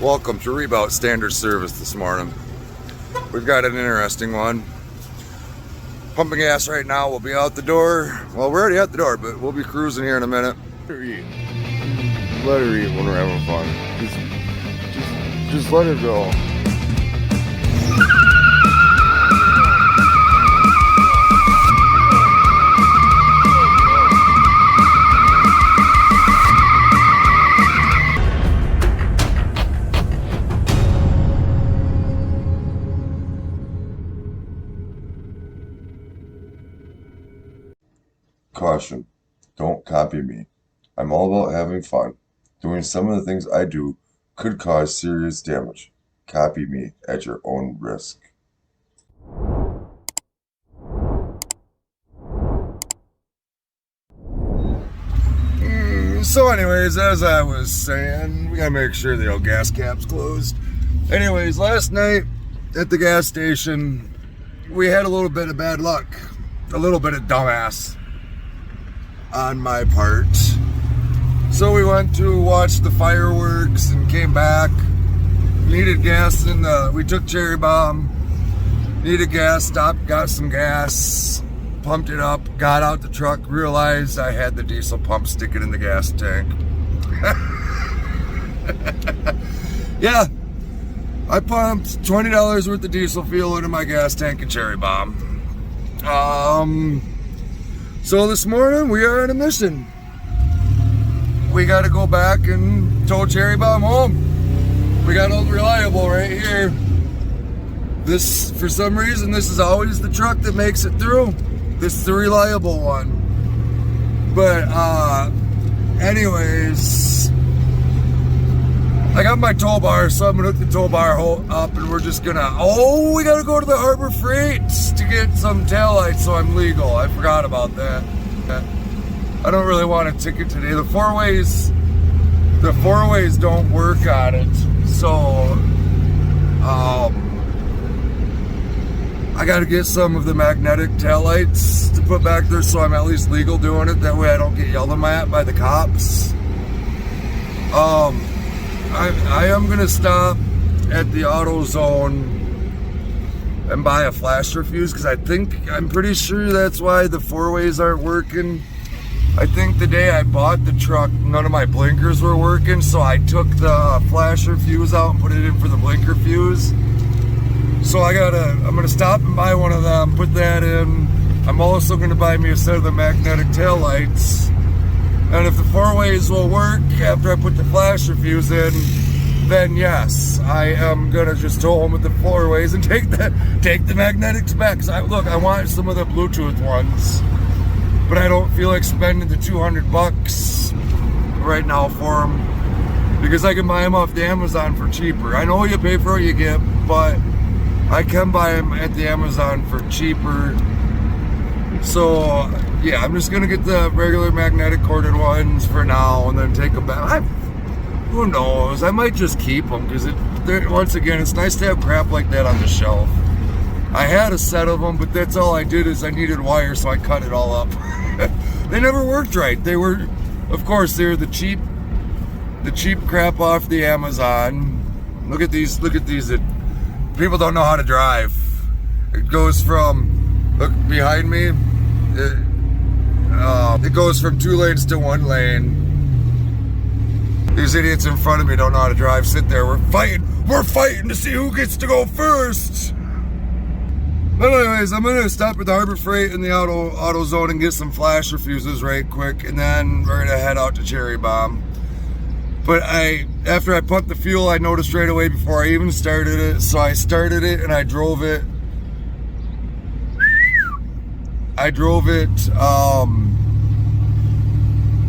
Welcome to Rebout Standard Service this morning. We've got an interesting one. Pumping gas right now. We'll be out the door. Well, we're already at the door, but we'll be cruising here in a minute. Let her eat. Let her eat when we're having fun. Just let her go. Caution, don't copy me. I'm all about having fun. Doing some of the things I do could cause serious damage. Copy me at your own risk. So anyways, as I was saying, we gotta make sure the old gas cap's closed. Anyways, last night at the gas station, we had a little bit of bad luck. A little bit of dumbass on my part. So we went to watch the fireworks and came back. Needed gas in the, we took Cherry Bomb. Needed gas, stopped, got some gas, pumped it up, got out the truck, realized I had the diesel pump sticking in the gas tank. Yeah, I pumped $20 worth of diesel fuel into my gas tank and Cherry Bomb. So this morning we are on a mission. We got to go back and tow Cherry Bomb home. We got Old Reliable right here. This, for some reason, this is always the truck that makes it through. This is the reliable one. But anyways, I got my tow bar, so I'm gonna hook the tow bar up, and we're just gonna. Oh, we gotta go to the Harbor Freight to get some taillights, so I'm legal. I forgot about that. I don't really want a ticket today. The four ways don't work on it, so I gotta get some of the magnetic taillights to put back there, so I'm at least legal doing it. That way, I don't get yelled at by the cops. I am gonna stop at the AutoZone and buy a flasher fuse, because I'm pretty sure that's why the four ways aren't working. I think the day I bought the truck, none of my blinkers were working, so I took the flasher fuse out and put it in for the blinker fuse. So I'm gonna stop and buy one of them, put that in. I'm also gonna buy me a set of the magnetic taillights. And if the four ways will work after I put the flasher fuse in, then yes, I am gonna just tow home with the four ways and take the magnetics back. Cause I want some of the Bluetooth ones, but I don't feel like spending the $200 right now for them, because I can buy them off the Amazon for cheaper. I know you pay for what you get, but I can buy them at the Amazon for cheaper. So yeah, I'm just gonna get the regular magnetic corded ones for now, and then take them back. Who knows? I might just keep them, because once again, it's nice to have crap like that on the shelf. I had a set of them, but that's all I did is I needed wire, so I cut it all up. They never worked right. They were, of course, they're the cheap crap off the Amazon. Look at these. People don't know how to drive. It goes from, look behind me. It goes from 2 lanes to 1 lane. These idiots in front of me don't know how to drive. Sit there. We're fighting to see who gets to go first. But anyways, I'm gonna stop at the Harbor Freight in the AutoZone and get some flasher fuses right quick, and then we're gonna head out to Cherry Bomb. But after I pumped the fuel, I noticed right away before I even started it. So I started it and I drove it.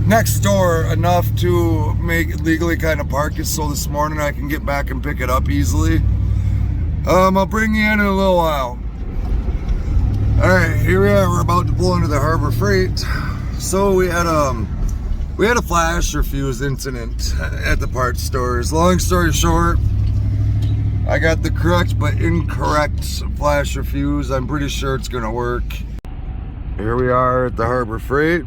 Next door enough to make it legally kind of park it, so this morning I can get back and pick it up easily. I'll bring you in a little while. Alright, here we are. We're about to pull into the Harbor Freight. So we had a flasher fuse incident at the parts stores. Long story short, I got the correct but incorrect flasher fuse. I'm pretty sure it's gonna work. Here we are at the Harbor Freight.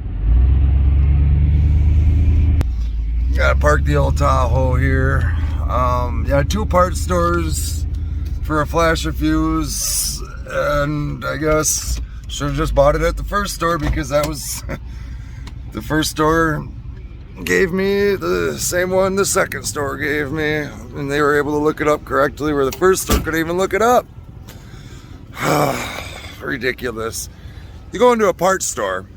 Gotta park the old Tahoe here. Yeah, 2 part stores for a flasher fuse, and I guess should have just bought it at the first store because that was the first store gave me the same one the second store gave me, and they were able to look it up correctly where the first store couldn't even look it up. Ridiculous. You go into a parts store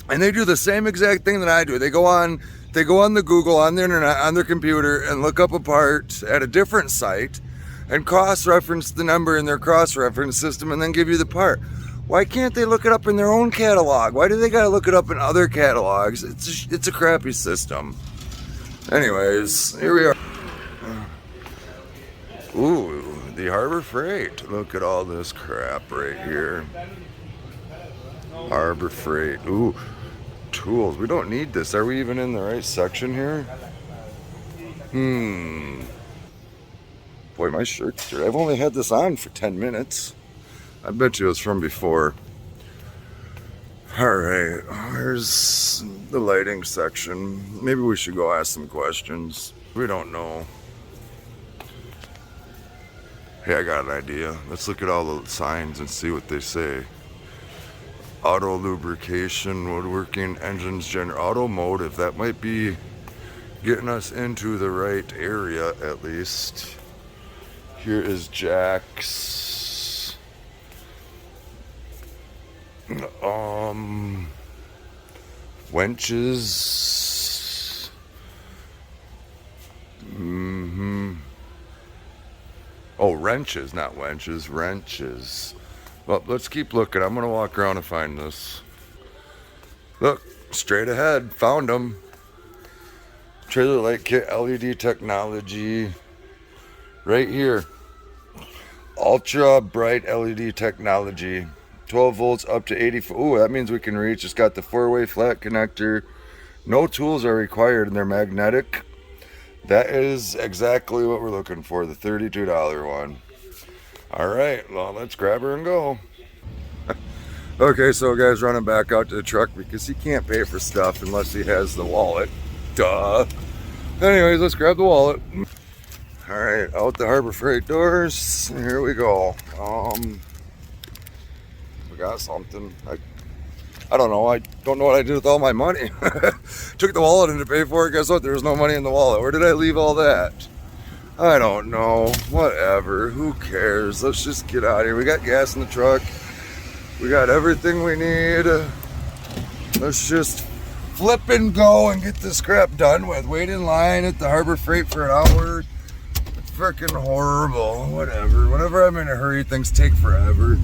and they do the same exact thing that I do. They go on the Google, on the internet, on their computer, and look up a part at a different site and cross-reference the number in their cross-reference system and then give you the part. Why can't they look it up in their own catalog? Why do they gotta look it up in other catalogs? It's a crappy system. Anyways, here we are. Ooh, the Harbor Freight. Look at all this crap right here. Harbor Freight. Ooh, tools. We don't need this. Are we even in the right section here? Boy, my shirt's dirty. I've only had this on for 10 minutes. I bet you it was from before. Alright, here's the lighting section. Maybe we should go ask some questions. We don't know. Hey, I got an idea. Let's look at all the signs and see what they say. Auto lubrication, woodworking, engines, automotive. That might be getting us into the right area at least. Here is Jack's. Wenches. Oh, wrenches, not wenches, wrenches. Well, let's keep looking. I'm gonna walk around and find this. Look, straight ahead, found them. Trailer light kit, LED technology, right here. Ultra bright LED technology. 12 volts up to 80. Ooh, that means we can reach. It's got the 4-way flat connector. No tools are required, and they're magnetic. That is exactly what we're looking for, the $32 one. All right, well, let's grab her and go. Okay, so guys, running back out to the truck because he can't pay for stuff unless he has the wallet. Duh. Anyways, let's grab the wallet. All right, out the Harbor Freight doors. Here we go. We got something. I don't know. I don't know what I did with all my money. Took the wallet in to pay for it. Guess what? There was no money in the wallet. Where did I leave all that? I don't know. Whatever. Who cares? Let's just get out of here. We got gas in the truck. We got everything we need. Let's just flip and go and get this crap done with. Wait in line at the Harbor Freight for an hour. It's freaking horrible. Whatever. Whenever I'm in a hurry, things take forever.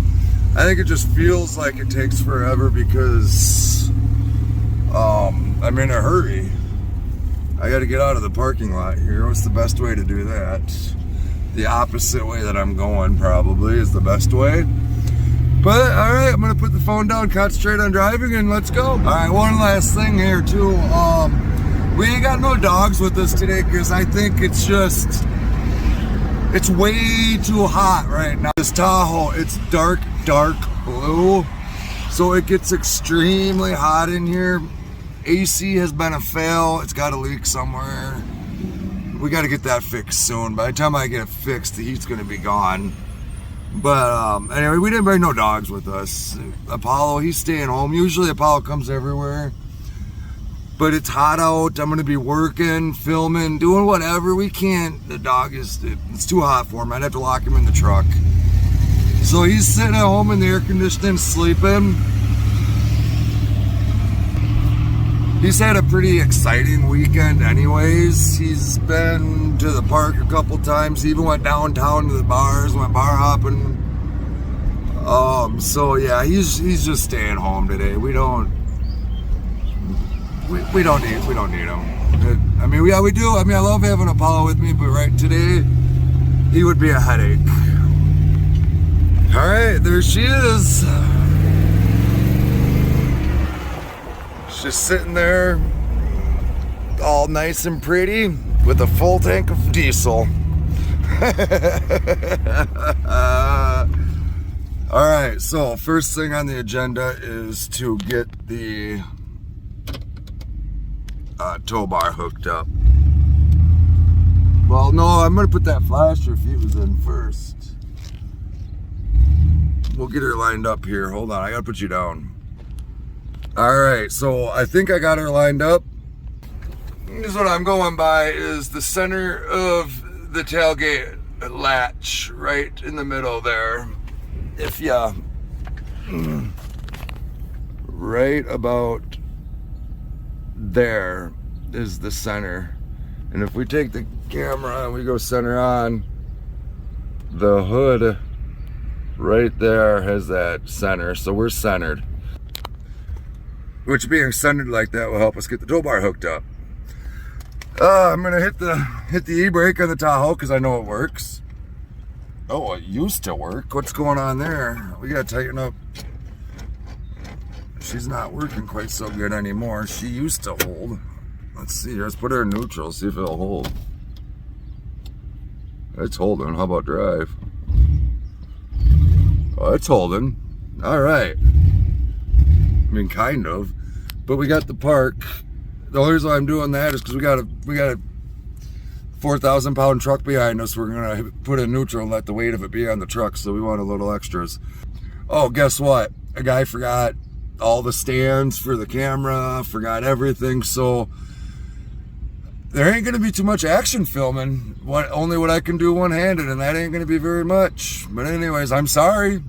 I think it just feels like it takes forever because I'm in a hurry. I got to get out of the parking lot here. What's the best way to do that? The opposite way that I'm going probably is the best way. But all right, I'm gonna put the phone down, concentrate on driving, and let's go. All right, one last thing here too. We ain't got no dogs with us today because I think it's way too hot right now. This Tahoe, it's dark blue, so it gets extremely hot in here. AC has been a fail. It's got a leak somewhere. We got to get that fixed soon. By the time I get it fixed, the heat's gonna be gone. But anyway, we didn't bring no dogs with us. Apollo, he's staying home. Usually Apollo comes everywhere, but it's hot out. I'm gonna be working, filming, doing whatever. We can't. The dog it's too hot for him. I'd have to lock him in the truck. So he's sitting at home in the air conditioning, sleeping. He's had a pretty exciting weekend anyways. He's been to the park a couple times. He even went downtown to the bars, went bar hopping. So yeah, he's just staying home today. We don't need him. I mean, yeah, we do. I mean, I love having Apollo with me, but right today, he would be a headache. All right, there she is. She's sitting there all nice and pretty with a full tank of diesel. All right, so first thing on the agenda is to get the tow bar hooked up. Well, no, I'm gonna put that flasher fuse in first. We'll get her lined up here. Hold on, I gotta put you down. All right, so I think I got her lined up. This is what I'm going by is the center of the tailgate latch right in the middle there. If you right about there is the center. And if we take the camera and we go center on, the hood right there has that center. So we're centered. Which being centered like that will help us get the tow bar hooked up. I'm gonna hit the e-brake on the Tahoe because I know it works. Oh, it used to work. What's going on there? We gotta tighten up. She's not working quite so good anymore. She used to hold. Let's see. Let's put her in neutral. See if it'll hold. It's holding. How about drive? Oh, it's holding. All right. I mean, kind of. But we got the park. The only reason why I'm doing that is because we got a 4,000 pound truck behind us. We're gonna put it in neutral and let the weight of it be on the truck. So we want a little extras. Oh, guess what? A guy forgot all the stands for the camera. Forgot everything. So there ain't gonna be too much action filming. Only what I can do one-handed, and that ain't gonna be very much. But anyways, I'm sorry.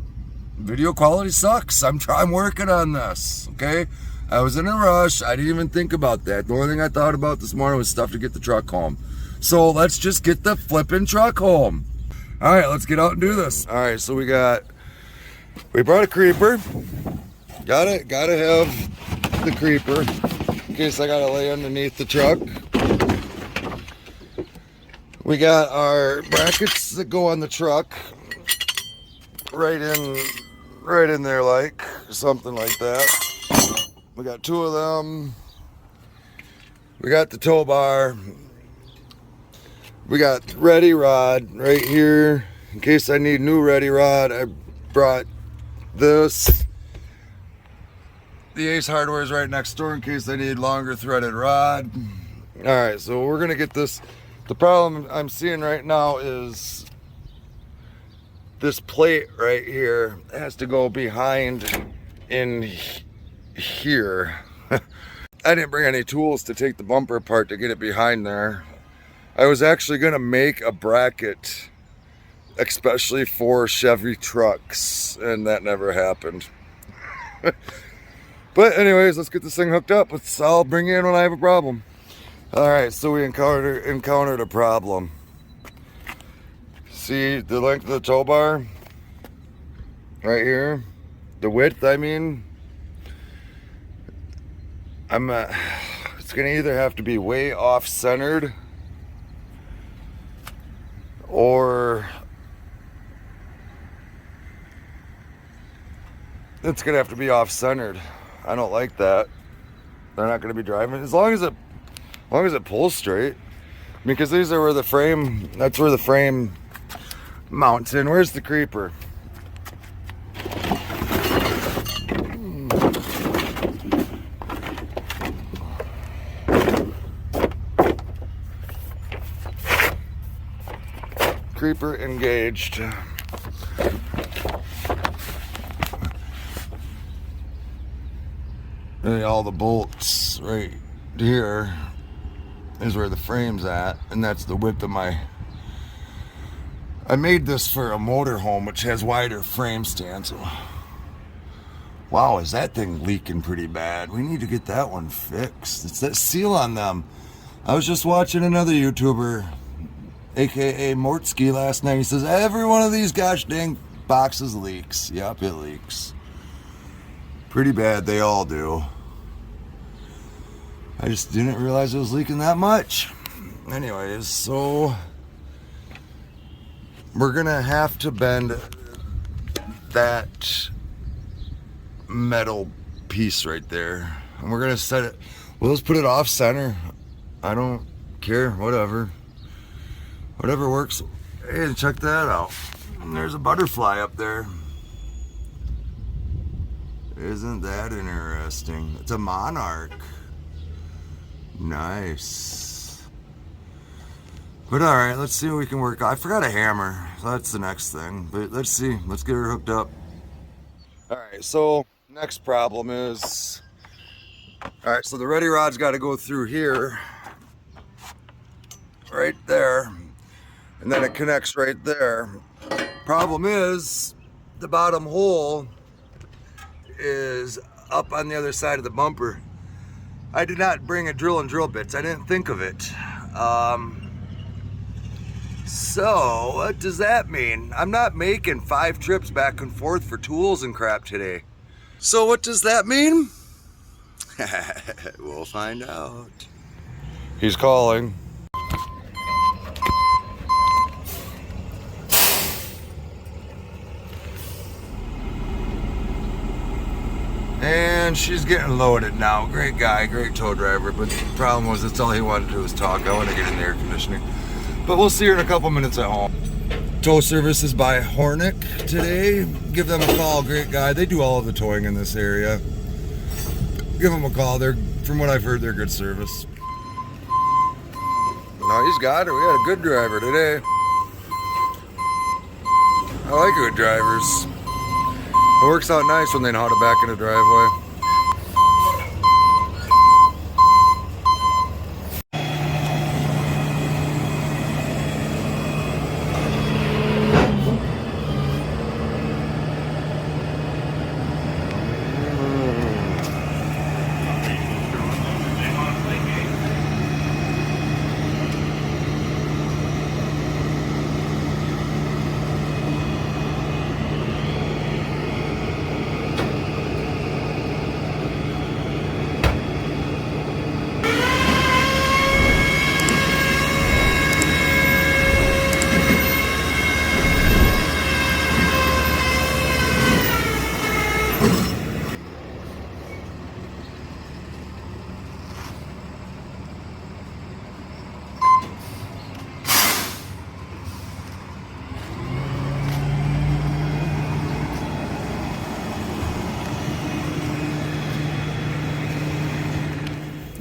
Video quality sucks. I'm working on this. Okay. I was in a rush. I didn't even think about that. The only thing I thought about this morning was stuff to get the truck home. So let's just get the flipping truck home. All right, let's get out and do this. All right, so we brought a creeper. Gotta have the creeper in case I gotta lay underneath the truck. We got our brackets that go on the truck right in there, like something like that. We got two of them. We got the tow bar. We got ready rod right here. In case I need new ready rod, I brought this. The Ace Hardware is right next door in case I need longer threaded rod. All right, so we're gonna get this. The problem I'm seeing right now is this plate right here has to go behind in here. I didn't bring any tools to take the bumper apart to get it behind there. I was actually gonna make a bracket especially for Chevy trucks, and that never happened. But anyways, let's get this thing hooked up. I'll bring you in when I have a problem. All right, so we encountered a problem. See the length of the tow bar right here, the width, I mean, it's gonna either have to be way off centered or it's gonna have to be off centered. I don't like that. They're not gonna be driving as long as it pulls straight, because these are where the frame, that's where the frame mounts in. Where's the creeper? Creeper engaged. And all the bolts right here is where the frame's at, and that's the width of my. I made this for a motorhome which has wider frame stands. Wow, is that thing leaking pretty bad? We need to get that one fixed. It's that seal on them. I was just watching another YouTuber, aka Mortske, last night. He says every one of these gosh dang boxes leaks. Yep, it leaks. Pretty bad, they all do. I just didn't realize it was leaking that much. Anyways, so we're gonna have to bend that metal piece right there, and we're gonna set it. We'll just put it off center. I don't care, whatever works. Hey, check that out. There's a butterfly up there. Isn't that interesting? It's a monarch. Nice. But all right, let's see what we can work on. I forgot a hammer, so that's the next thing. But let's see, let's get her hooked up. All right, so next problem is, all right, so the ready rod's got to go through here, right there, and then it connects right there. Problem is, the bottom hole is up on the other side of the bumper. I did not bring a drill and drill bits. I didn't think of it. So what does that mean? I'm not making 5 trips back and forth for tools and crap today. So what does that mean? We'll find out. He's calling. And she's getting loaded now. Great guy, great tow driver, but the problem was that's all he wanted to do was talk. I want to get in the air conditioning. But we'll see her in a couple minutes at home. Tow service is by Hornick today. Give them a call, great guy. They do all of the towing in this area. Give them a call. They're, from what I've heard, they're good service. No, he's got it. We got a good driver today. I like good drivers. It works out nice when they know how to back in a driveway.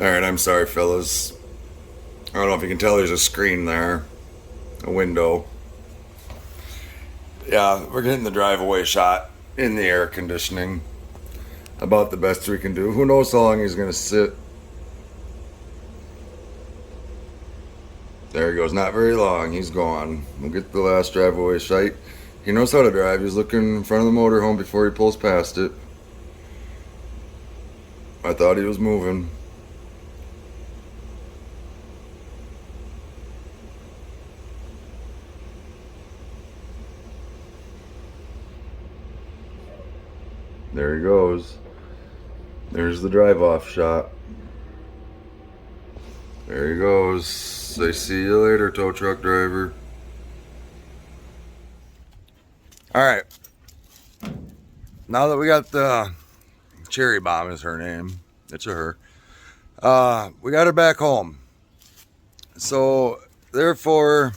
Alright, I'm sorry, fellas. I don't know if you can tell there's a screen there. A window. Yeah, we're getting the drive-away shot in the air conditioning. About the best we can do. Who knows how long he's going to sit. There he goes. Not very long. He's gone. We'll get the last drive-away shot. He knows how to drive. He's looking in front of the motorhome before he pulls past it. I thought he was moving. There he goes. There's the drive-off shot. There he goes. Say see you later, tow truck driver. Alright. Now that we got the Cherry Bomb is her name. It's a her. We got her back home. So, therefore,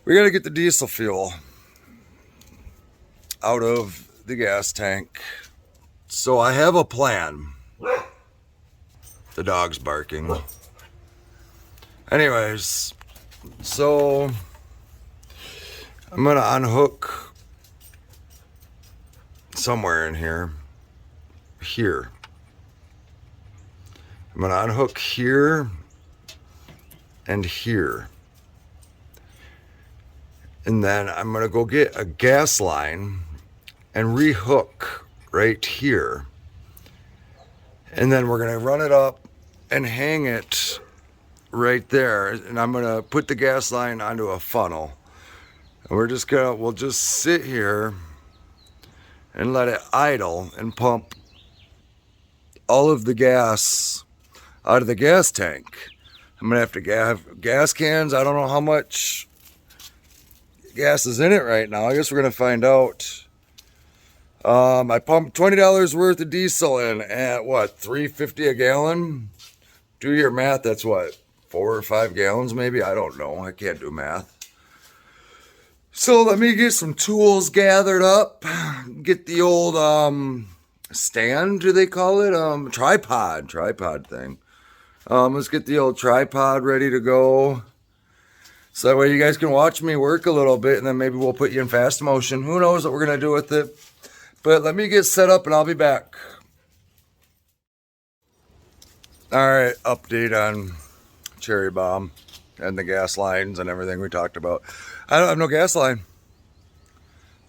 we got to get the diesel fuel out of the gas tank. So I have a plan. The dog's barking. Anyways, so I'm gonna unhook somewhere in here. I'm gonna unhook here and here. And then I'm gonna go get a gas line and rehook right here. And then we're gonna run it up and hang it right there. And I'm gonna put the gas line onto a funnel. And we'll just sit here and let it idle and pump all of the gas out of the gas tank. I'm gonna have to have gas cans. I don't know how much gas is in it right now. I guess we're gonna find out. I pumped $20 worth of diesel in at what, $3.50 a gallon? Do your math. That's what, 4 or 5 gallons maybe? I don't know. I can't do math. So let me get some tools gathered up. Get the old stand, do they call it? Tripod thing. Let's get the old tripod ready to go. So that way you guys can watch me work a little bit, and then maybe we'll put you in fast motion. Who knows what we're going to do with it. But let me get set up and I'll be back. All right, update on Cherry Bomb and the gas lines and everything we talked about. I don't have no gas line.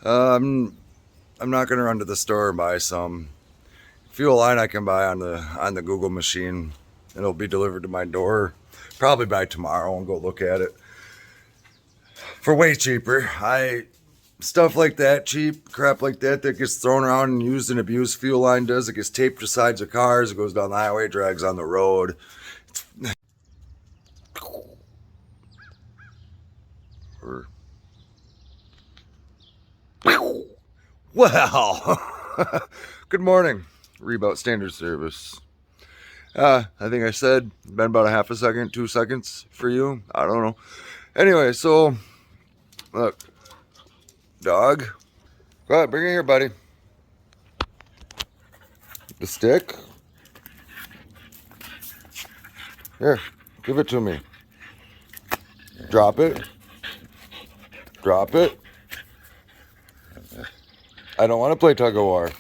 I'm not going to run to the store and buy some fuel line. I can buy on the Google machine. It'll be delivered to my door probably by tomorrow and go look at it for way cheaper. Stuff like that, cheap crap like that gets thrown around and used and abused, fuel line does. It gets taped to sides of cars. It goes down the highway, drags on the road. Well, good morning, Rebout Standard Service. I think I said been about a half a second, 2 seconds for you. I don't know. Anyway, so look, dog. Go ahead, bring it here, buddy. The stick. Here, give it to me. Drop it. Drop it. I don't want to play tug of war.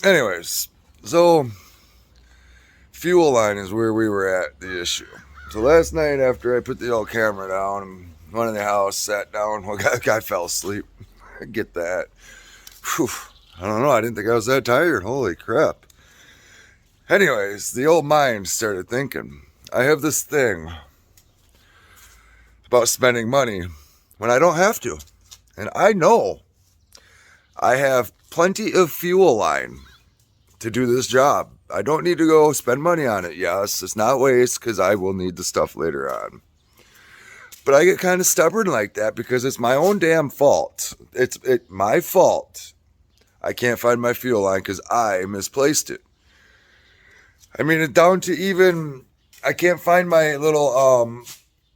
Anyways, so fuel line is where we were at, the issue. So last night after I put the old camera down and went in the house, sat down, well, guy fell asleep. I get that. Whew. I don't know, I didn't think I was that tired. Holy crap. Anyways, the old mind started thinking. I have this thing about spending money when I don't have to. And I know I have plenty of fuel line to do this job. I don't need to go spend money on it. Yes, it's not waste because I will need the stuff later on. But I get kind of stubborn like that because it's my own damn fault. It's my fault. I can't find my fuel line because I misplaced it. I mean, it's down to even, I can't find my little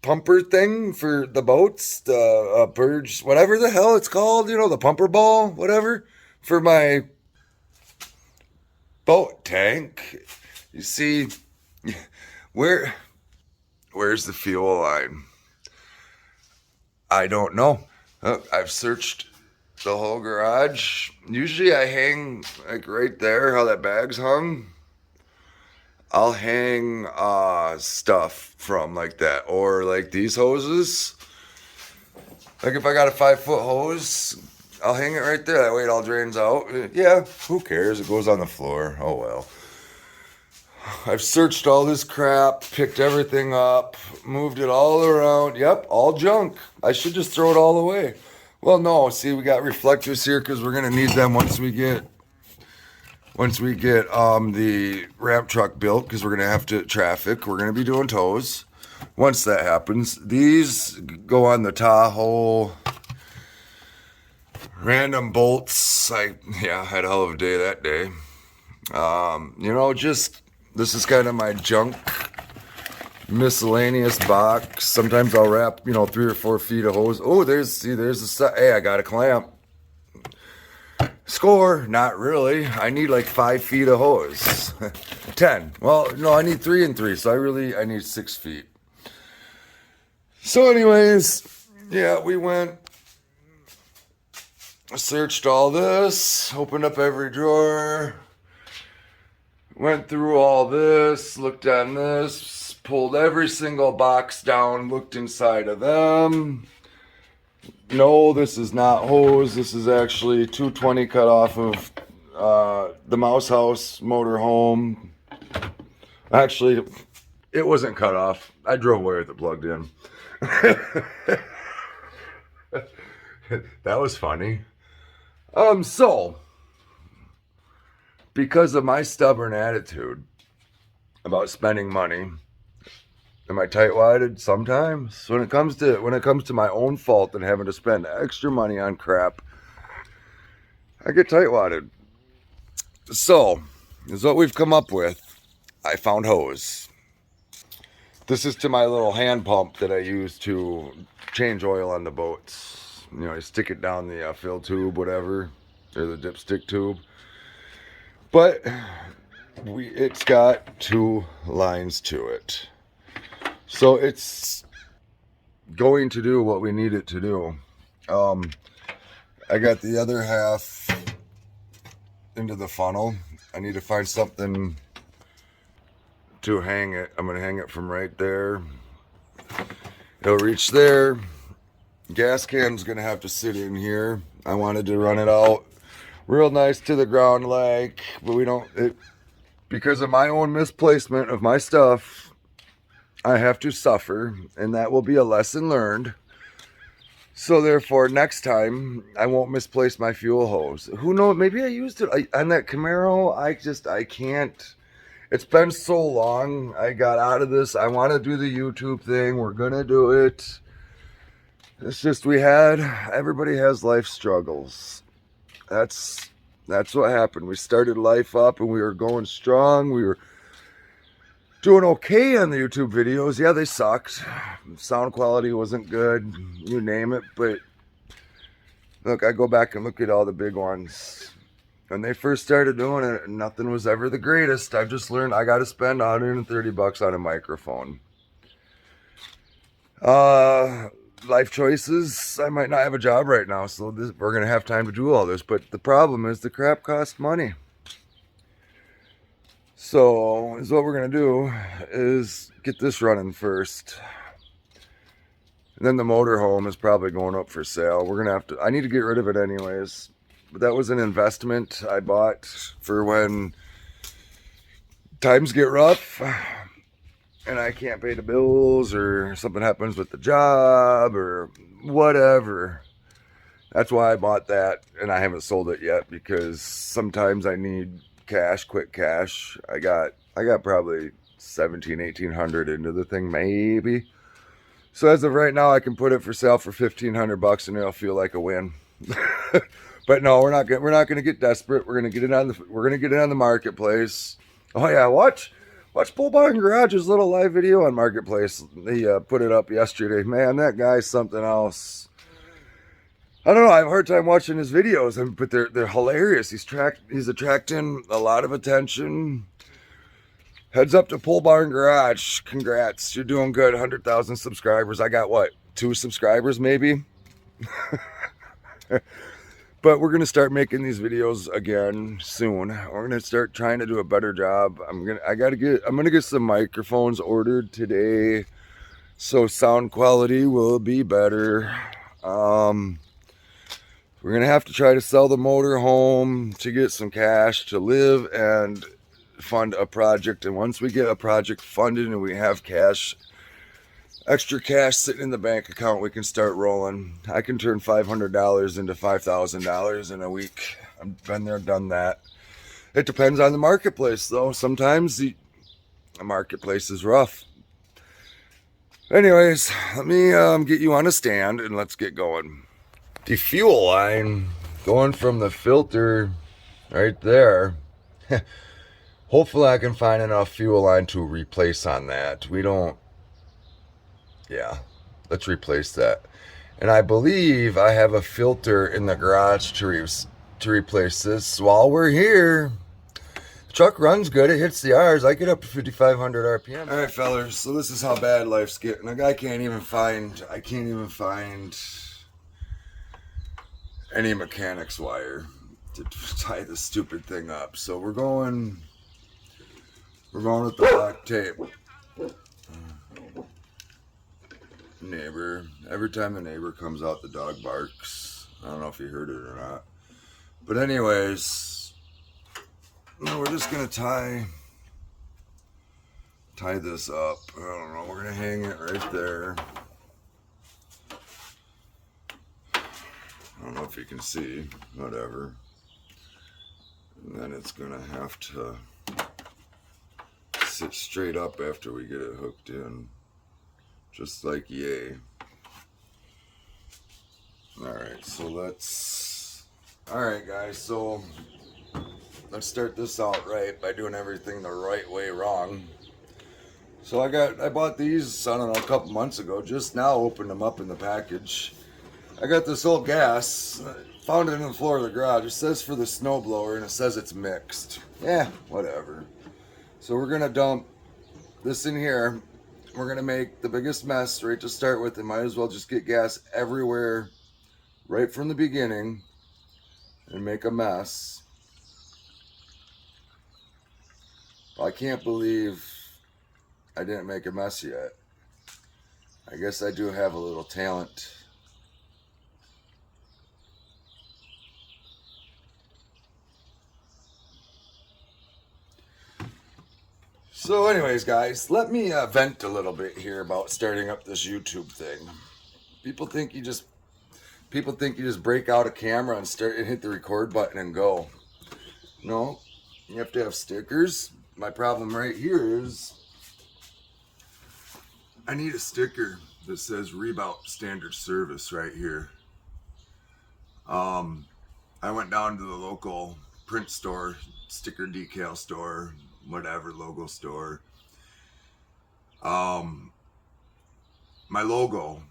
pumper thing for the boats, the purge, whatever the hell it's called, you know, the pumper ball, whatever, for my boat tank. You see, where's the fuel line? I don't know. I've searched the whole garage. Usually I hang like right there, how that bag's hung. I'll hang stuff from like that, or like these hoses. Like if I got a 5-foot hose, I'll hang it right there. That way it all drains out. Yeah, who cares? It goes on the floor. Oh well. I've searched all this crap, picked everything up, moved it all around. Yep, all junk. I should just throw it all away. Well, no. See, we got reflectors here because we're gonna need them once we get the ramp truck built, because we're gonna have to traffic. We're gonna be doing tows. Once that happens, these go on the Tahoe. Random bolts. I had a hell of a day that day. You know, just this is kind of my junk miscellaneous box. Sometimes I'll wrap, 3 or 4 feet of hose. Oh, there's the hey, I got a clamp. Score, not really. I need like 5 feet of hose. 10. Well, no, I need 3 and 3, so I need 6 feet. So anyways, yeah, we went, searched all this, opened up every drawer, went through all this, looked on this, pulled every single box down, looked inside of them. No, this is not hose. This is actually 220 cut off of the Mouse House motorhome. Actually, it wasn't cut off. I drove away with it plugged in. That was funny. So, because of my stubborn attitude about spending money, am I tight-wadded? Sometimes. When it comes to my own fault and having to spend extra money on crap, I get tight-wadded. So, this is what we've come up with. I found hose. This is to my little hand pump that I use to change oil on the boats. You stick it down the fill tube, whatever, or the dipstick tube. But It's got 2 lines to it. So it's going to do what we need it to do. I got the other half into the funnel. I need to find something to hang it. I'm going to hang it from right there. It'll reach there. Gas can's going to have to sit in here. I wanted to run it out real nice to the ground like, but we don't, because of my own misplacement of my stuff, I have to suffer, and that will be a lesson learned. So therefore, next time, I won't misplace my fuel hose. Who knows? Maybe I used it on that Camaro. I can't. It's been so long. I got out of this. I want to do the YouTube thing. We're going to do it. It's just everybody has life struggles. That's what happened. We started life up and we were going strong. We were doing okay on the YouTube videos. Yeah, they sucked. Sound quality wasn't good. You name it. But look, I go back and look at all the big ones. When they first started doing it, nothing was ever the greatest. I've just learned I got to spend $130 on a microphone. Life choices. I might not have a job right now, so we're going to have time to do all this. But the problem is the crap costs money. So what we're going to do is get this running first. And then the motorhome is probably going up for sale. We're going to have to, I need to get rid of it anyways. But that was an investment I bought for when times get rough and I can't pay the bills or something happens with the job or whatever. That's why I bought that, and I haven't sold it yet because sometimes I need cash, quick cash. I got probably 1,800 into the thing, maybe. So as of right now, I can put it for sale for $1,500 and it'll feel like a win. But no, we're not gonna get desperate. We're gonna get it on the marketplace. Oh yeah, watch Puddins Garage's little live video on Marketplace. They put it up yesterday. Man, that guy's something else. I don't know. I have a hard time watching his videos, but they're hilarious. He's attracting a lot of attention. Heads up to Puddins Garage. Congrats, you're doing good. 100,000 subscribers. I got what, 2 subscribers maybe. But we're gonna start making these videos again soon. We're gonna start trying to do a better job. I'm gonna get some microphones ordered today, so sound quality will be better. We're gonna have to try to sell the motor home to get some cash to live and fund a project. And once we get a project funded and we have cash, extra cash sitting in the bank account, we can start rolling. I can turn $500 into $5,000 in a week. I've been there, done that. It depends on the marketplace, though. Sometimes the marketplace is rough. Anyways, let me get you on a stand and let's get going. The fuel line going from the filter right there. Hopefully I can find enough fuel line to replace on that. Yeah, let's replace that. And I believe I have a filter in the garage to replace this. While we're here, the truck runs good. It hits the R's. I get up to 5,500 RPM. All right, fellas. So this is how bad life's getting. I can't even find any mechanics wire to tie this stupid thing up. So we're going with the black tape. Neighbor, every time the neighbor comes out, the dog barks. I don't know if you heard it or not, but anyways, no, we're just gonna tie this up. I don't know, we're gonna hang it right there. I don't know if you can see, whatever. And then it's gonna have to sit straight up after we get it hooked in. Just like yay. Alright, guys, so let's start this out right by doing everything the right way wrong. So I bought these, I don't know, a couple months ago, just now opened them up in the package. I got this old gas, found it in the floor of the garage. It says for the snowblower and it says it's mixed. Yeah, whatever. So we're gonna dump this in here. We're gonna make the biggest mess right to start with, and might as well just get gas everywhere right from the beginning and make a mess. Well, I can't believe I didn't make a mess yet. I guess I do have a little talent. So anyways, guys, let me vent a little bit here about starting up this YouTube thing. People think you just break out a camera and hit the record button and go. No, you have to have stickers. My problem right here is I need a sticker that says Rebout Standard Service right here. I went down to the local print store, sticker decal store, whatever, logo store. My logo,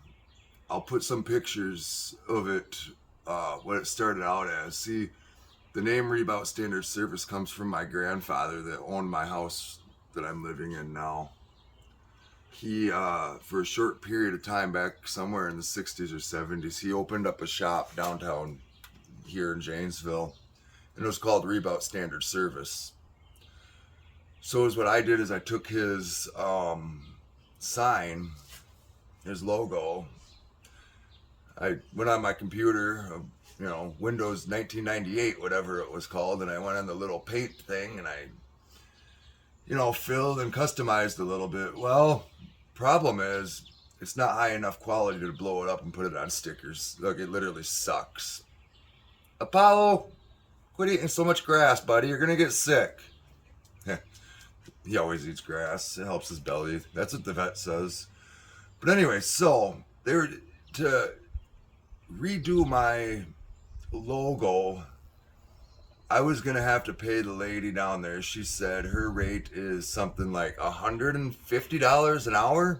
I'll put some pictures of it, what it started out as. See, the name Rebout Standard Service comes from my grandfather that owned my house that I'm living in now. He, for a short period of time back somewhere in the 60s or 70s, he opened up a shop downtown here in Janesville, and it was called Rebout Standard Service. So what I did is I took his sign, his logo, I went on my computer, Windows 1998, whatever it was called, and I went on the little paint thing, and I, filled and customized a little bit. Well, problem is, it's not high enough quality to blow it up and put it on stickers. Look, it literally sucks. Apollo, quit eating so much grass, buddy. You're gonna get sick. He always eats grass. It helps his belly. That's what the vet says. But anyway, so they were to redo my logo. I was gonna have to pay the lady down there. She said her rate is something like $150 an hour.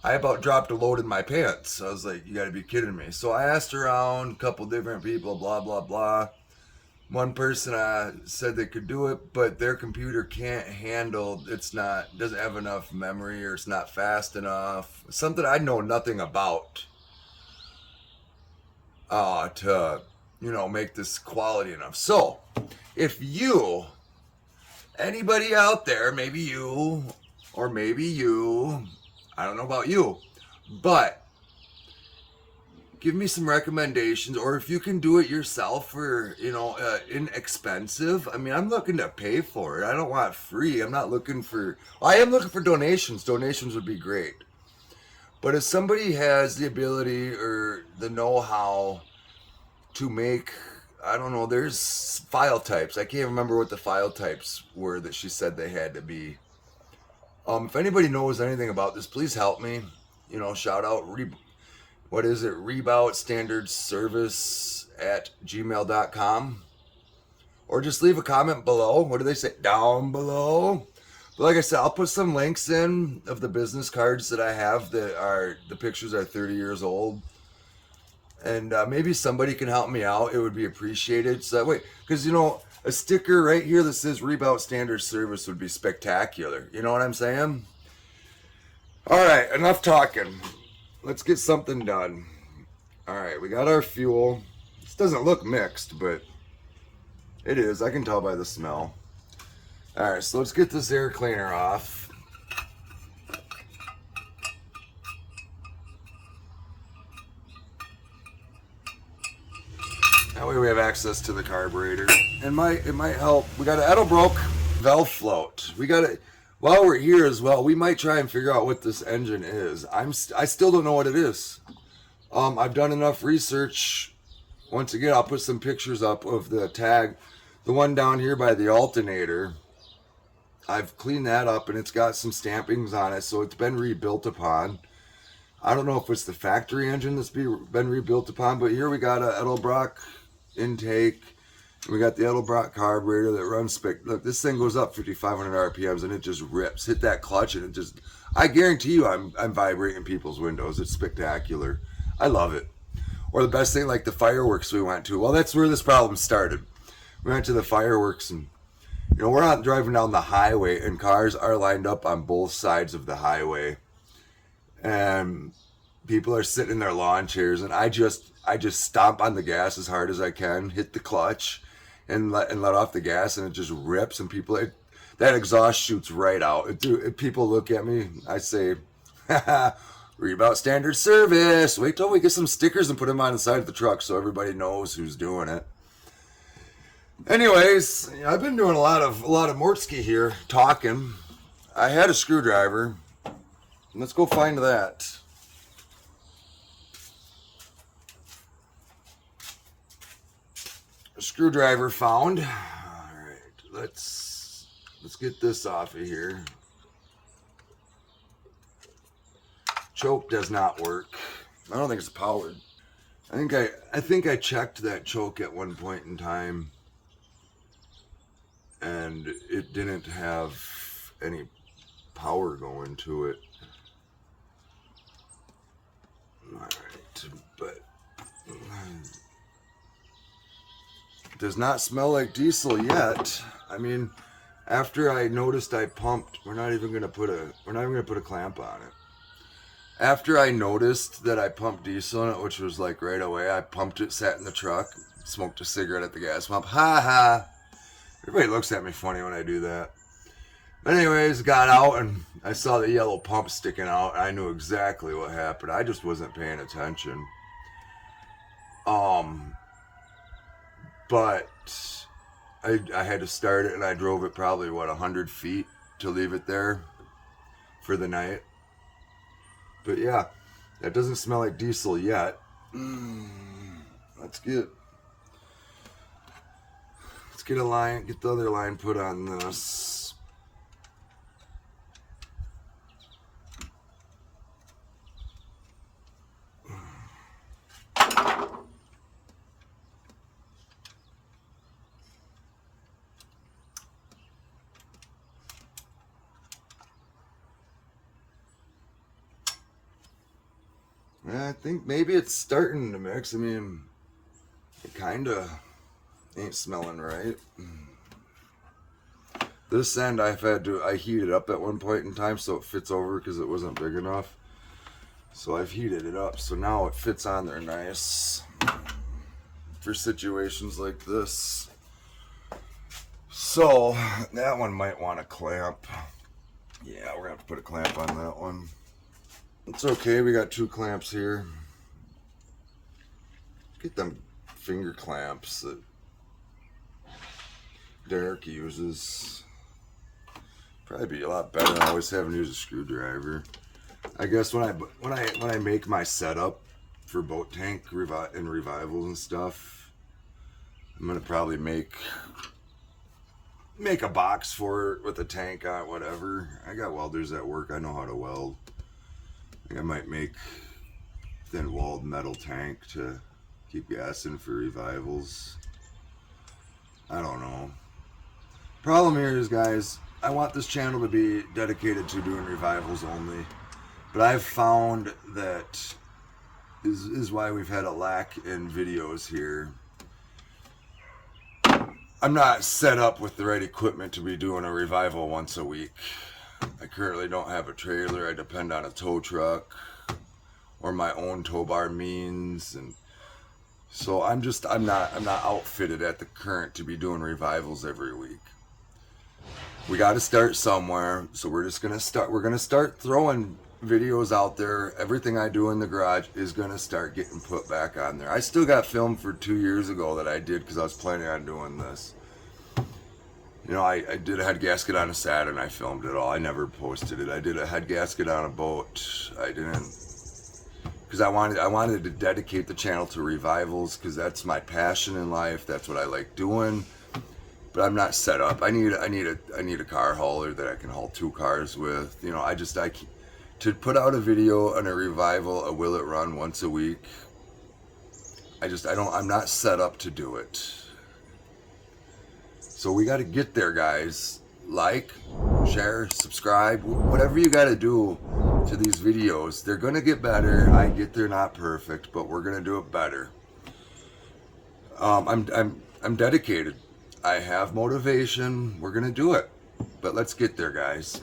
I about dropped a load in my pants. I was like, you gotta be kidding me. So I asked around a couple different people, blah, blah, blah. One person said they could do it, but their computer can't handle, doesn't have enough memory, or it's not fast enough. Something I know nothing about to, make this quality enough. So if anybody out there, maybe you, I don't know about you, but give me some recommendations, or if you can do it yourself for, inexpensive. I mean, I'm looking to pay for it. I don't want free. I am looking for donations. Donations would be great. But if somebody has the ability or the know-how to make, I don't know, there's file types. I can't remember what the file types were that she said they had to be. If anybody knows anything about this, please help me. Shout out, Rebout Standard Service at gmail.com. Or just leave a comment below. What do they say? Down below. But like I said, I'll put some links in of the business cards that I have the pictures are 30 years old. And maybe somebody can help me out. It would be appreciated. So that way, because, a sticker right here that says Rebout Standard Service would be spectacular. You know what I'm saying? All right, enough talking. Let's get something done. All right, we got our fuel. This doesn't look mixed, but it is. I can tell by the smell. All right, so let's get this air cleaner off. That way we have access to the carburetor. It might help. We got an Edelbroke valve float. While we're here as well, we might try and figure out what this engine is. I still don't know what it is. I've done enough research. Once again, I'll put some pictures up of the tag. The one down here by the alternator, I've cleaned that up and it's got some stampings on it, so it's been rebuilt upon. I don't know if it's the factory engine that's been rebuilt upon, but here we got a Edelbrock intake. We got the Edelbrock carburetor that runs look, this thing goes up 5,500 RPMs and it just rips. Hit that clutch and it just, I guarantee you I'm vibrating people's windows. It's spectacular. I love it. Or the best thing, like the fireworks we went to. Well, that's where this problem started. We went to the fireworks and You know, we're not driving down the highway, and cars are lined up on both sides of the highway, and people are sitting in their lawn chairs, and I just stomp on the gas as hard as I can, hit the clutch, and let off the gas, and it just rips, and that exhaust shoots right out. People look at me, I say, we're about standard service. Wait till we get some stickers and put them on the side of the truck so everybody knows who's doing it. Anyways, I've been doing a lot of Mortske here, talking. I had a screwdriver. Let's go find that. A screwdriver found. All right, let's get this off of here. Choke does not work. I don't think it's powered. I think I checked that choke at one point in time, and it didn't have any power going to it. All right, but it does not smell like diesel yet. I mean, after I noticed I pumped, we're not even gonna put a clamp on it. After I noticed that I pumped diesel in it, which was like right away, I pumped it, sat in the truck, smoked a cigarette at the gas pump. Ha ha! Everybody looks at me funny when I do that. But anyways, got out and I saw the yellow pump sticking out. I knew exactly what happened. I just wasn't paying attention. But I had to start it, and I drove it probably 100 feet to leave it there for the night. But yeah, that doesn't smell like diesel yet. Let's get a line, get the other line put on this. I think maybe it's starting to mix. I mean, it kind of ain't smelling right. This end I heated up at one point in time so it fits over because it wasn't big enough. So I've heated it up so now it fits on there nice for situations like this. So that one might want a clamp. Yeah, we're gonna have to put a clamp on that one. It's okay, we got 2 clamps here. Get them finger clamps that Derek uses. Probably be a lot better than always having to use a screwdriver. I guess when I make my setup for boat tank and revivals and stuff, I'm gonna probably make a box for it with a tank on, whatever. I got welders at work, I know how to weld. I think I might make thin walled metal tank to keep gas in for revivals. I don't know. Problem here is, guys, I want this channel to be dedicated to doing revivals only. But I've found that is why we've had a lack in videos here. I'm not set up with the right equipment to be doing a revival once a week. I currently don't have a trailer. I depend on a tow truck or my own tow bar means, and so I'm not outfitted at the current to be doing revivals every week. We got to start somewhere, so we're gonna start throwing videos out there. Everything I do in the garage is gonna start getting put back on there. I still got film for 2 years ago that I did because I was planning on doing this. You know, I did a head gasket on a Saturn. I filmed it all. I never posted it. I did a head gasket on a boat. I didn't, because I wanted to dedicate the channel to revivals because that's my passion in life. That's what I like doing. But I'm not set up. I need a car hauler that I can haul 2 cars with. You know, to put out a video on a revival, a will it run once a week. I'm not set up to do it. So we got to get there, guys. Like, share, subscribe, whatever you got to do to these videos. They're gonna get better. I get they're not perfect, but we're gonna do it better. I'm dedicated. I have motivation. We're gonna do it. But let's get there, guys.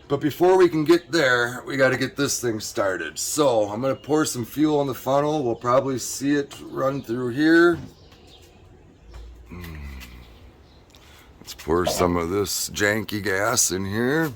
But before we can get there, we got to get this thing started. So I'm going to pour some fuel in the funnel. We'll probably see it run through here. Let's pour some of this janky gas in here.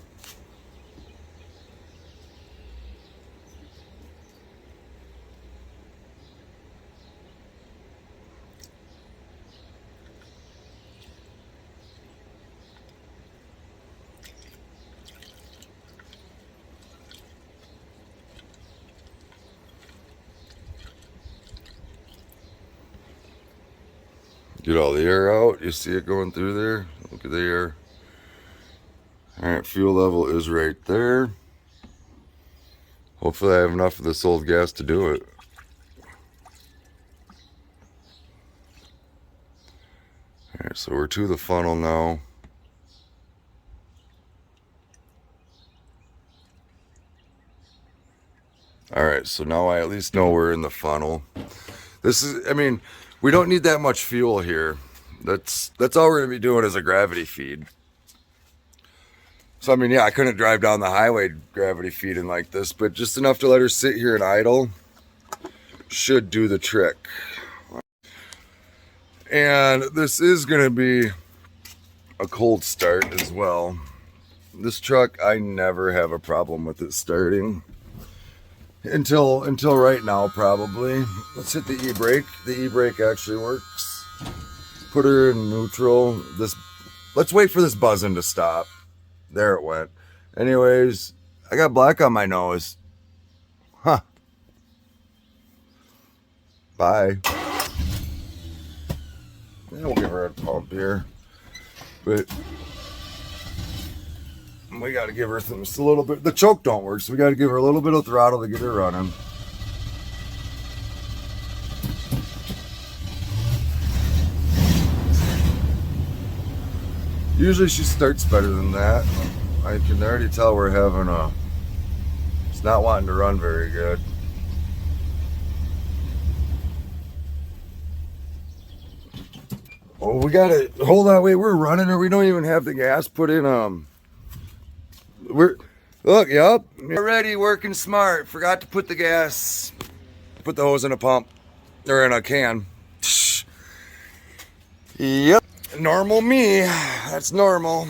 Get all the air out. You see it going through there? Look at the air. Alright, fuel level is right there. Hopefully I have enough of this old gas to do it. Alright, so we're to the funnel now. Alright, so now I at least know we're in the funnel. This is, I mean, we don't need that much fuel here. That's all we're going to be doing is a gravity feed. So, I mean, yeah, I couldn't drive down the highway gravity feeding like this, but just enough to let her sit here and idle should do the trick. And this is going to be a cold start as well. This truck, I never have a problem with it starting. Until right now, probably. Let's hit the e-brake. The e-brake actually works. Put her in neutral. Let's wait for this buzzing to stop. There it went. Anyways, I got black on my nose. Huh. Bye. Yeah, we'll give her a pump here. But we got to give her just a little bit. The choke don't work, so we got to give her a little bit of throttle to get her running. Usually she starts better than that. I can already tell we're having it's not wanting to run very good. Oh, we got to hold on. Wait, we're running, or we don't even have the gas put in. Look, yep, we're ready, working smart. Forgot to put the gas, put the hose in a pump, or in a can. Yep, normal me, that's normal.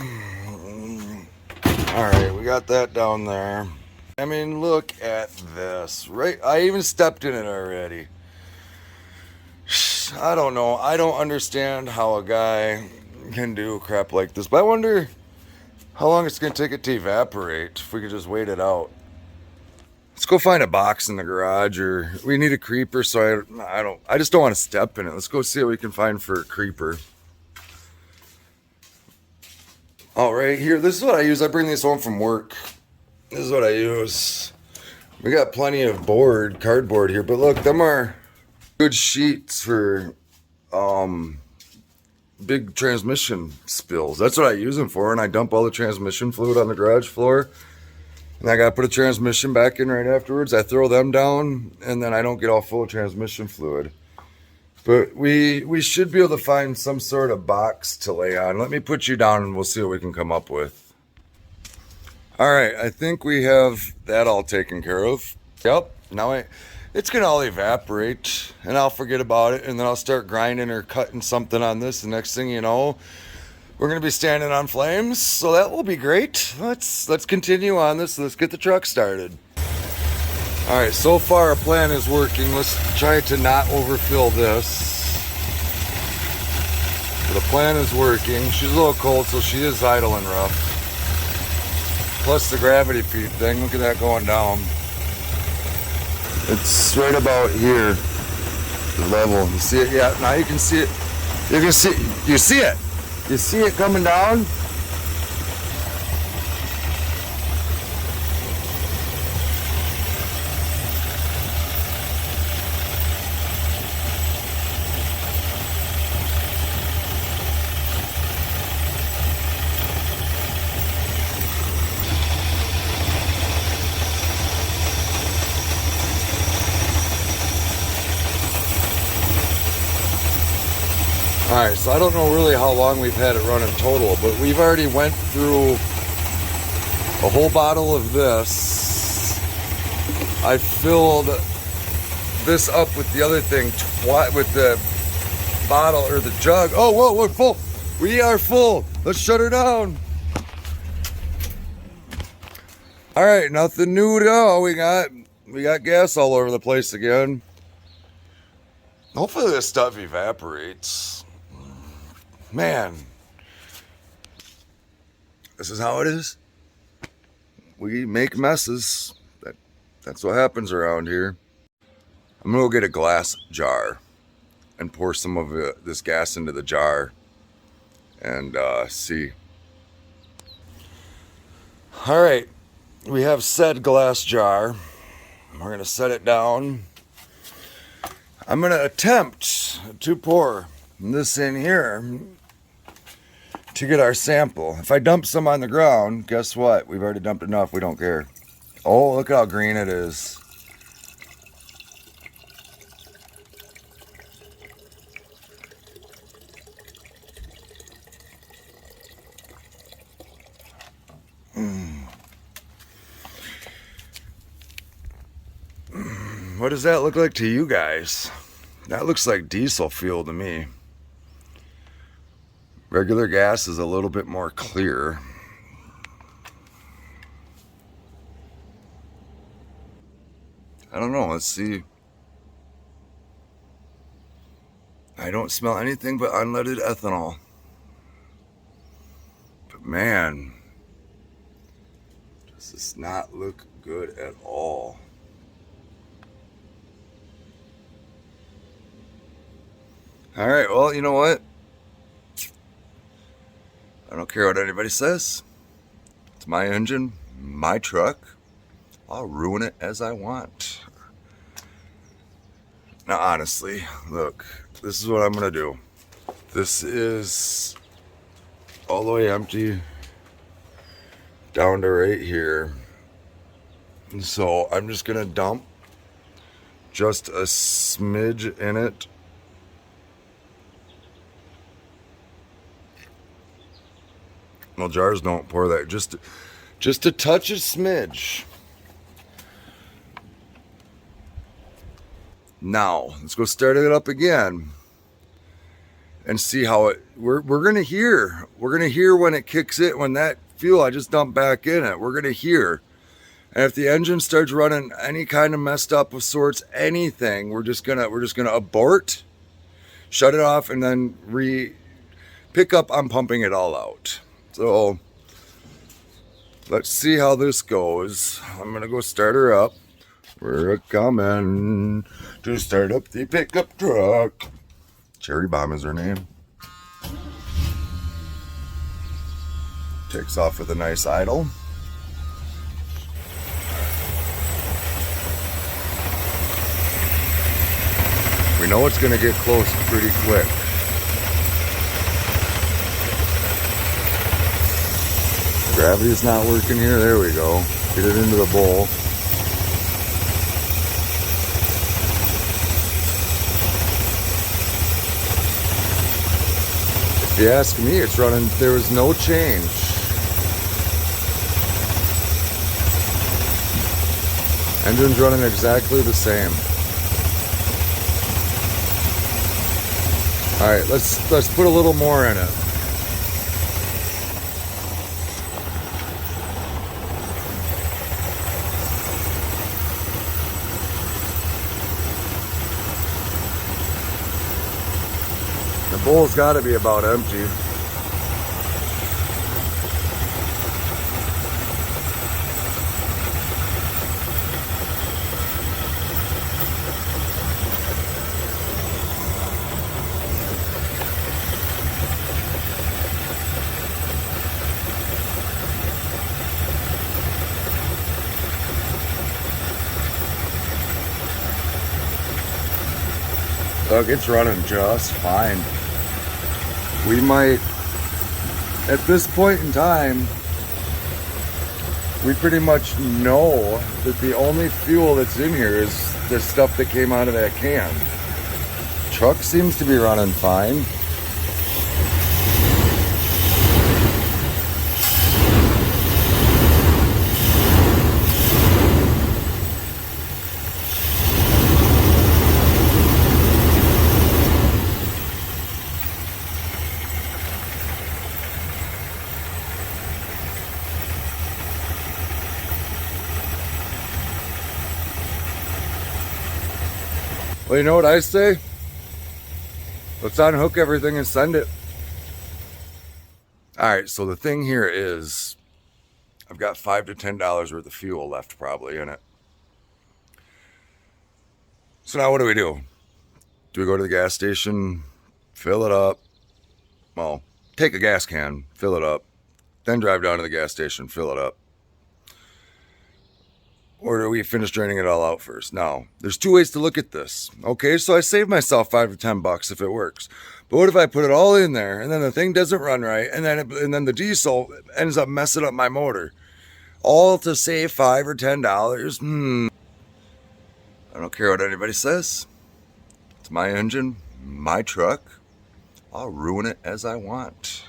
All right, we got that down there. I mean, look at this, right? I even stepped in it already. I don't know, I don't understand how a guy can do crap like this, but I wonder how long it's going to take it to evaporate if we could just wait it out. Let's go find a box in the garage, or we need a creeper, so I just don't want to step in it. Let's go see what we can find for a creeper. All right, here, this is what I use. I bring this home from work. This is what I use. We got plenty of cardboard here, but look, them are good sheets for big transmission spills. That's what I use them for, and I dump all the transmission fluid on the garage floor, and I gotta put a transmission back in right afterwards. I throw them down, and then I don't get all full of transmission fluid. But we should be able to find some sort of box to lay on. Let me put you down and we'll see what we can come up with. All right, I think we have that all taken care of. Yep, now it's gonna all evaporate, and I'll forget about it, and then I'll start grinding or cutting something on this. The next thing you know, we're gonna be standing on flames, so that will be great. Let's continue on this. Let's get the truck started. All right, so far our plan is working. Let's try to not overfill this. The plan is working. She's a little cold, so she is idling rough. Plus the gravity feed thing, look at that going down. It's right about here, the level. You see it? Yeah, now you can see it. You can see, you see it? You see it coming down? Alright, so I don't know really how long we've had it running total, but we've already went through a whole bottle of this. I filled this up with the other thing, with the bottle or the jug. Oh, whoa, we're full. We are full. Let's shut her down. All right, nothing new to go. We got gas all over the place again. Hopefully this stuff evaporates. Man, this is how it is. We make messes. That's what happens around here. I'm gonna go get a glass jar and pour some of this gas into the jar and see. All right, we have said glass jar. We're gonna set it down. I'm gonna attempt to pour this in here to get our sample. If I dump some on the ground, guess what? We've already dumped enough, we don't care. Oh, look at how green it is. What does that look like to you guys? That looks like diesel fuel to me. Regular gas is a little bit more clear. I don't know, let's see. I don't smell anything but unleaded ethanol. But man, does this not look good at all. All right, well, you know what? I don't care what anybody says. It's my engine, my truck. I'll ruin it as I want. Now, honestly, look, this is what I'm gonna do. This is all the way empty down to right here. And so I'm just gonna dump just a smidge in it. Well, jars don't pour that. Just a touch, a smidge. Now, let's go start it up again and see how it. We're gonna hear. We're gonna hear when it kicks it. When that fuel I just dumped back in it, we're gonna hear. And if the engine starts running any kind of messed up of sorts, anything, we're just gonna abort, shut it off, and then pick up on pumping it all out. So let's see how this goes. I'm gonna go start her up. We're coming to start up the pickup truck. Cherry Bomb is her name. Takes off with a nice idle. We know it's gonna get close pretty quick. Gravity's not working here. There we go. Get it into the bowl. If you ask me, it's running. There was no change. Engine's running exactly the same. All right, let's put a little more in it. The bowl's got to be about empty. Look, it's running just fine. We might, at this point in time, we pretty much know that the only fuel that's in here is the stuff that came out of that can. Truck seems to be running fine. Well, you know what I say? Let's unhook everything and send it. All right, so the thing here is I've got $5 to $10 worth of fuel left probably in it. So now what do? Do we go to the gas station, fill it up? Well, take a gas can, fill it up, then drive down to the gas station, fill it up. Or do we finish draining it all out first? Now, there's two ways to look at this. Okay, so I saved myself $5 to $10 if it works. But what if I put it all in there and then the thing doesn't run right and then the diesel ends up messing up my motor? All to save $5 or $10? I don't care what anybody says. It's my engine, my truck. I'll ruin it as I want.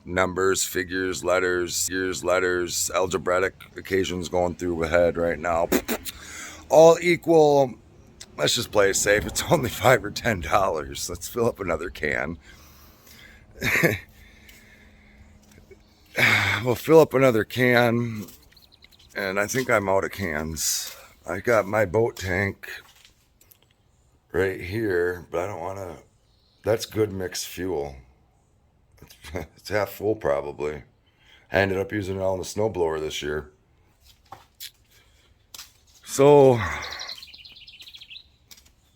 Numbers, figures, letters, algebraic occasions going through my head right now. All equal. Let's just play it safe. It's only $5 or $10. Let's fill up another can. We'll fill up another can, and I think I'm out of cans. I got my boat tank right here, but I don't want to. That's good mixed fuel. It's half full probably. I ended up using it all in the snowblower this year. So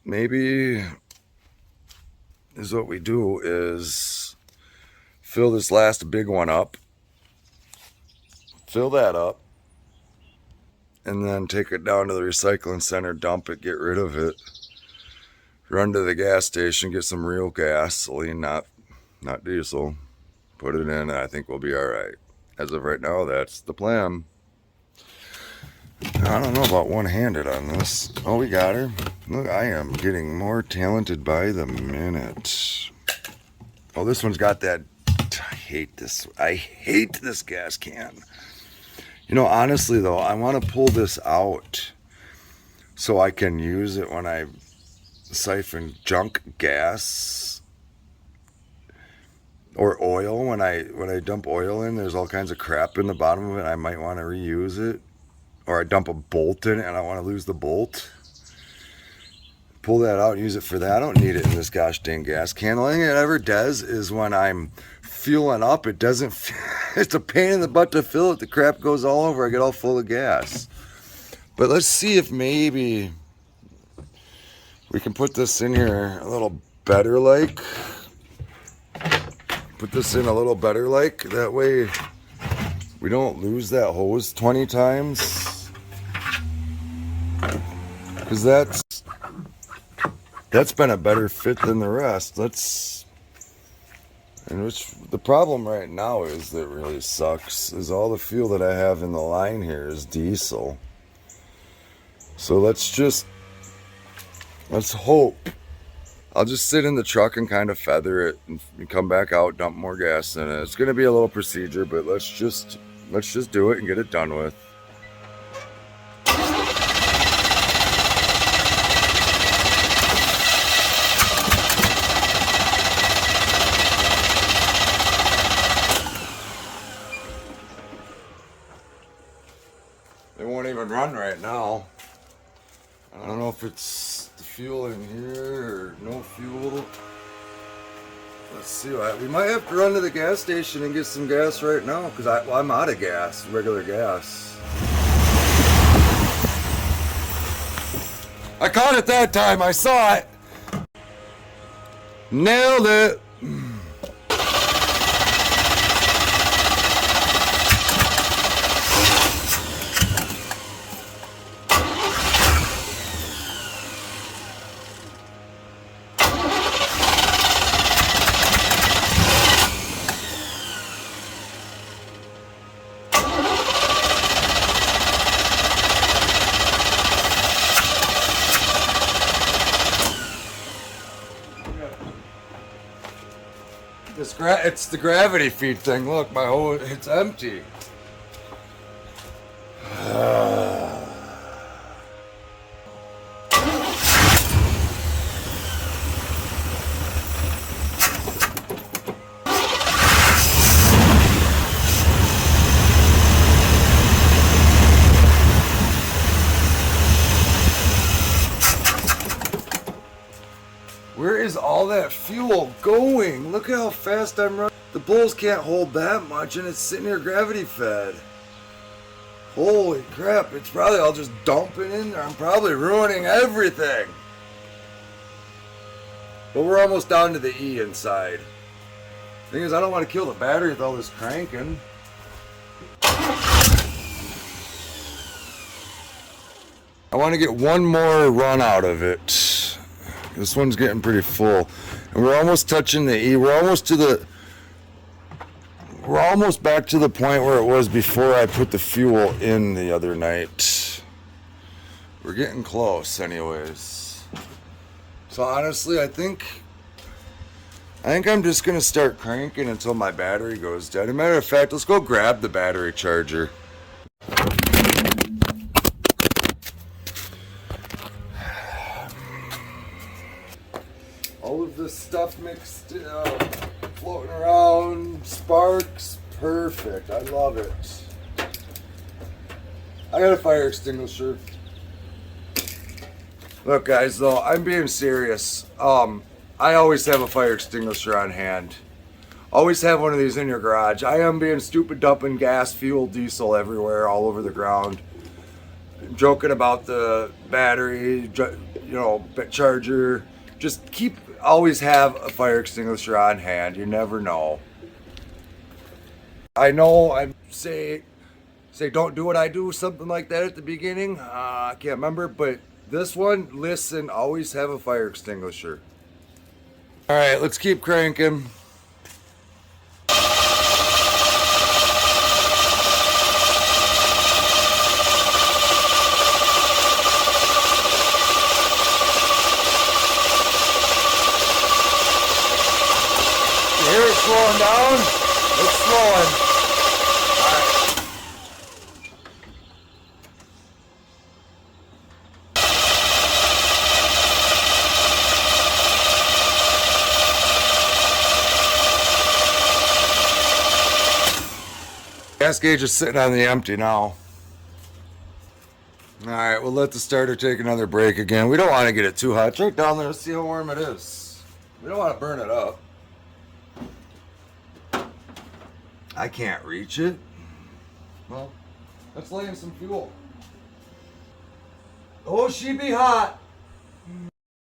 maybe is what we do is fill this last big one up, fill that up, and then take it down to the recycling center, dump it, get rid of it, run to the gas station, get some real gasoline, not diesel, put it in, and I think we'll be all right. As of right now, that's the plan. I don't know about one-handed on this. Oh, we got her. Look, I am getting more talented by the minute. Oh, this one's got that. I hate this. I hate this gas can. You know, honestly, though, I want to pull this out so I can use it when I siphon junk gas or oil. When I dump oil in, there's all kinds of crap in the bottom of it. I might want to reuse it. Or I dump a bolt in it and I want to lose the bolt. Pull that out and use it for that. I don't need it in this gosh dang gas can. The only thing it ever does is when I'm fueling up, it doesn't, it's a pain in the butt to fill it. The crap goes all over. I get all full of gas. But let's see if maybe we can put this in here a little better like. Put this in a little better like. That way we don't lose that hose 20 times. Because that's been a better fit than the rest. The problem right now is that really sucks is all the fuel that I have in the line here is diesel. So let's hope. I'll just sit in the truck and kind of feather it and come back out, dump more gas in it. It's going to be a little procedure, but let's just do it and get it done with. It won't even run right now. I don't know if it's the fuel in here or no fuel. Let's see. We might have to run to the gas station and get some gas right now because I'm out of gas, regular gas. I caught it that time. I saw it. Nailed it. It's the gravity feed thing. Look, my hose, it's empty. that fuel going. Look at how fast I'm running. The bulls can't hold that much, and it's sitting here gravity fed. Holy crap, it's probably all just dumping in there. I'm probably ruining everything. But we're almost down to the E inside. Thing is, I don't want to kill the battery with all this cranking. I want to get one more run out of it. This one's getting pretty full. And we're almost touching the E. We're almost back to the point where it was before I put the fuel in the other night. We're getting close anyways. So honestly, I think I'm just gonna start cranking until my battery goes dead. As a matter of fact, let's go grab the battery charger. All of this stuff mixed, floating around, sparks, perfect. I love it. I got a fire extinguisher. Look, guys, though, I'm being serious. I always have a fire extinguisher on hand. Always have one of these in your garage. I am being stupid, dumping gas, fuel, diesel everywhere, all over the ground. Joking about the battery, charger. Just always have a fire extinguisher on hand. You never know. I know I say don't do what I do, something like that at the beginning. I can't remember, but this one, listen, always have a fire extinguisher. All right, let's keep cranking. Slowing down, it's slowing. All right. Gas gauge is sitting on the empty now. All right, we'll let the starter take another break again. We don't want to get it too hot. Check down there to see how warm it is. We don't want to burn it up. I can't reach it. Well, let's lay in some fuel. Oh, she be hot.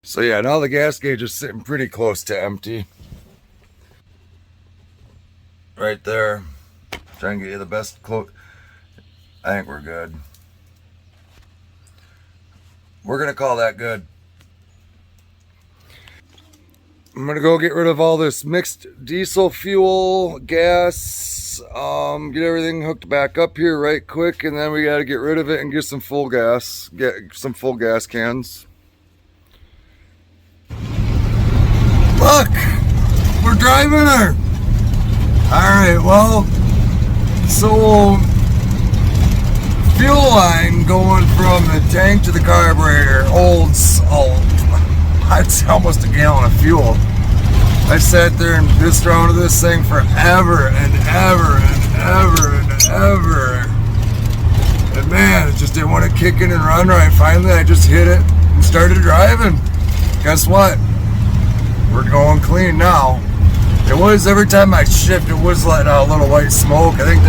So yeah, now the gas gauge is sitting pretty close to empty. Right there. Try and get you the best close. I think we're good. We're gonna call that good. I'm gonna go get rid of all this mixed diesel fuel, gas, get everything hooked back up here right quick, and then we gotta get rid of it and get some full gas, cans. Look, we're driving her. All right, well, so fuel line going from the tank to the carburetor, old salt. It's almost a gallon of fuel. I sat there and pissed around with this thing forever and ever and ever and ever. And man, it just didn't want to kick in and run right. Finally, I just hit it and started driving. Guess what? We're going clean now. It was, every time I shift, it was letting out a little white smoke. I think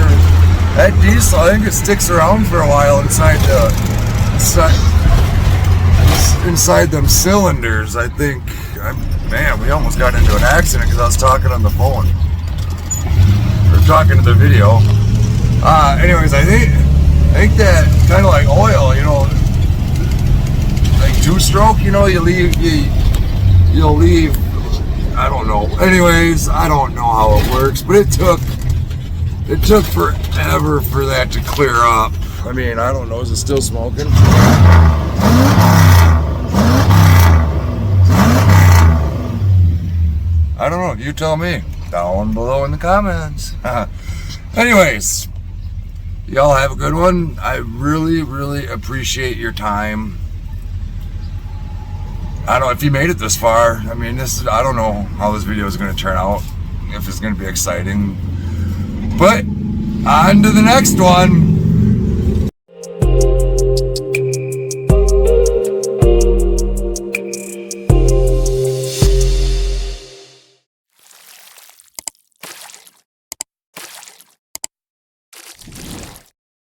that diesel, I think it sticks around for a while inside them cylinders. I think, man, we almost got into an accident because I was talking on the phone or talking to the video. Anyways, I think that kind of like oil, like two-stroke, you'll leave. I don't know. Anyways, I don't know how it works, but it took forever for that to clear up. I mean, I don't know. Is it still smoking? I don't know. You tell me. Down below in the comments. Anyways, y'all have a good one. I really, really appreciate your time. I don't know if you made it this far. I mean, I don't know how this video is going to turn out, if it's going to be exciting. But on to the next one.